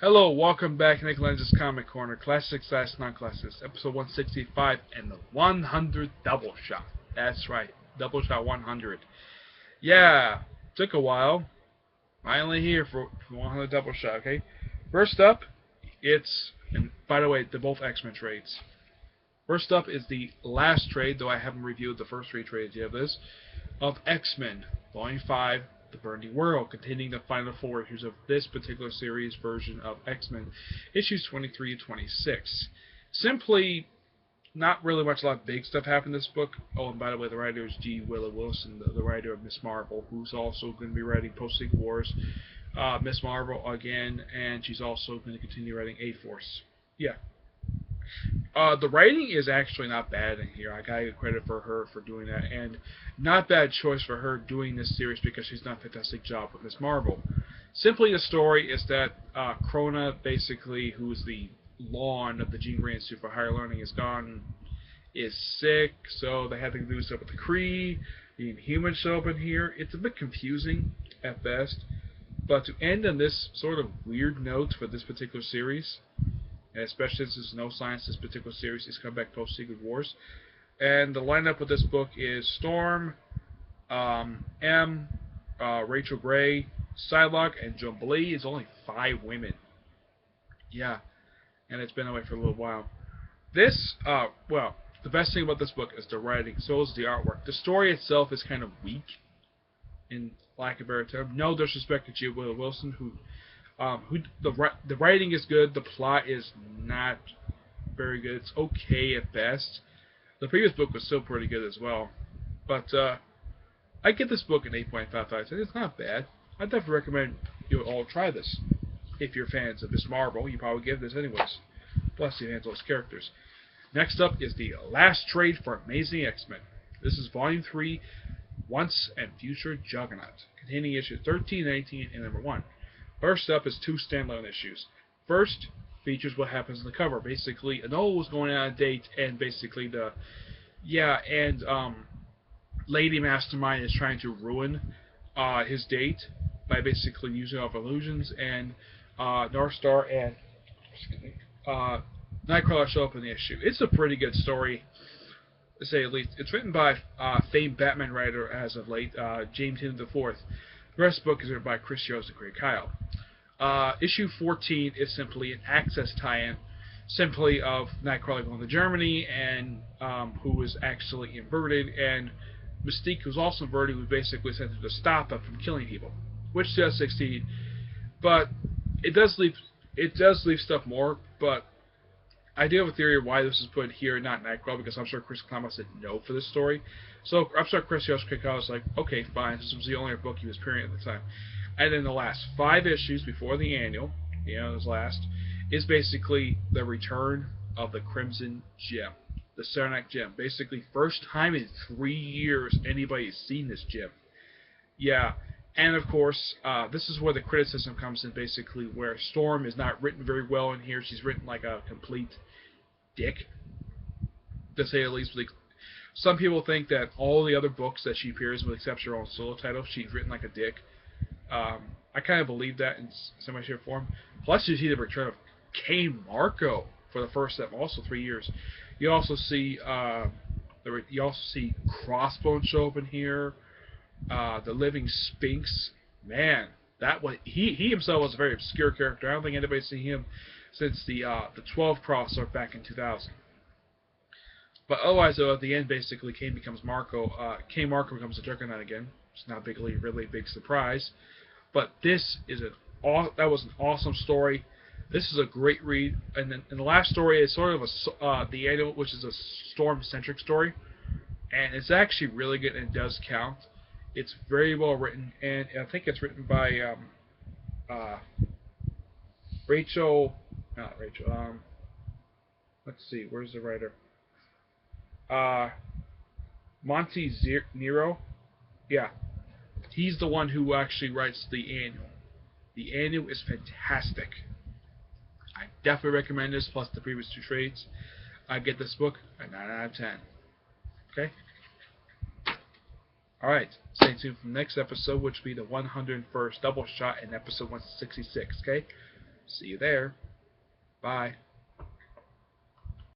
Hello, welcome back to Nick Lenz's Comic Corner, Classics / Non-Classics, episode 165, and the 100th Doubleshot. That's right, Doubleshot 100. Yeah, took a while. Finally here for 100 Doubleshot, okay? First up, and by the way, they're both X-Men trades. First up is the last trade, though I haven't reviewed the first three trades yet of this, of X-Men, Volume 5, The Burning World, containing the final 4 issues of this particular series version of X-Men, issues 23 and 26. Simply, not really much a lot of big stuff happened in this book. Oh, and by the way, the writer is G. Willow Wilson, the writer of Miss Marvel, who's also going to be writing Post-Secret Wars, Miss Marvel again, and she's also going to continue writing A-Force. Yeah. The writing is actually not bad in here. I gotta give credit for her for doing that, and not bad choice for her doing this series because she's done a fantastic job with Miss Marvel. Simply, the story is that Krona, basically, who's the lawn of the Jean Grey Institute for Higher Learning, is sick, so they have to do stuff with the Kree. The Inhumans show up in here. It's a bit confusing at best, but to end on this sort of weird note for this particular series, especially since there's no science, this particular series is coming back post-Secret Wars. And the lineup with this book is Storm, Rachel Gray, Psylocke, and Jubilee. It's only 5 women. Yeah, and it's been away for a little while. This, well, the best thing about this book is the writing, so is the artwork. The story itself is kind of weak, in lack of a better term. No disrespect to G. Willow Wilson, the writing is good, the plot is not very good. It's okay at best. The previous book was still pretty good as well. But I give this book an 8.55. It's not bad. I'd definitely recommend you all try this. If you're fans of Miss Marvel, you probably give this anyways. Plus the fans of those characters. Next up is the last trade for Amazing X-Men. This is Volume 3, Once and Future Juggernaut, containing issues 13, 19, and number 1. First up is 2 standalone issues. First features what happens in the cover. Basically, Enola was going on a date, and basically Lady Mastermind is trying to ruin his date by basically using off illusions, and Northstar and Nightcrawler show up in the issue. It's a pretty good story, to say the least. It's written by famed Batman writer as of late, James Tynion IV. The rest of the book is written by Chris Yost and Craig Kyle. Issue 14 is simply an Access tie-in, simply of Nightcrawler going to Germany, and who was actually inverted, and Mystique, who's also inverted, who basically sent him to stop him from killing people, which does succeed. But it does leave stuff more. But I do have a theory of why this is put here, not Nightcrawler, because I'm sure Chris Claremont said no for this story. So I'm sure Chris Yost was like, okay, fine, this was the only book he was appearing at the time. And then the last 5 issues before the annual, this last, is basically the return of the Crimson Gem, the Saranac Gem. Basically, first time in 3 years anybody's seen this gem. Yeah, and of course, this is where the criticism comes in, basically, where Storm is not written very well in here. She's written like a complete dick, to say the least. Some people think that all the other books that she appears in, with except her own solo title, she's written like a dick. I kind of believe that in some way, shape, or form. Plus, you see the return of K. Marco for the first time, also 3 years. You also see Crossbones show up in here. The Living Sphinx, man, he himself was a very obscure character. I don't think anybody's seen him since the 12 crossover back in 2000. But otherwise, though, at the end, basically, K. Marco becomes a Juggernaut again. It's not really big surprise. But this is that was an awesome story. This is a great read. And then the last story is sort of the annual, which is a Storm-centric story. And it's actually really good, and it does count. It's very well written, and I think it's written by let's see, where's the writer? Monty Nero. Yeah. He's the one who actually writes the annual. The annual is fantastic. I definitely recommend this, plus the previous 2 trades. I get this book a 9 out of 10. Okay? Alright, stay tuned for the next episode, which will be the 101st Doubleshot in episode 166, okay? See you there. Bye.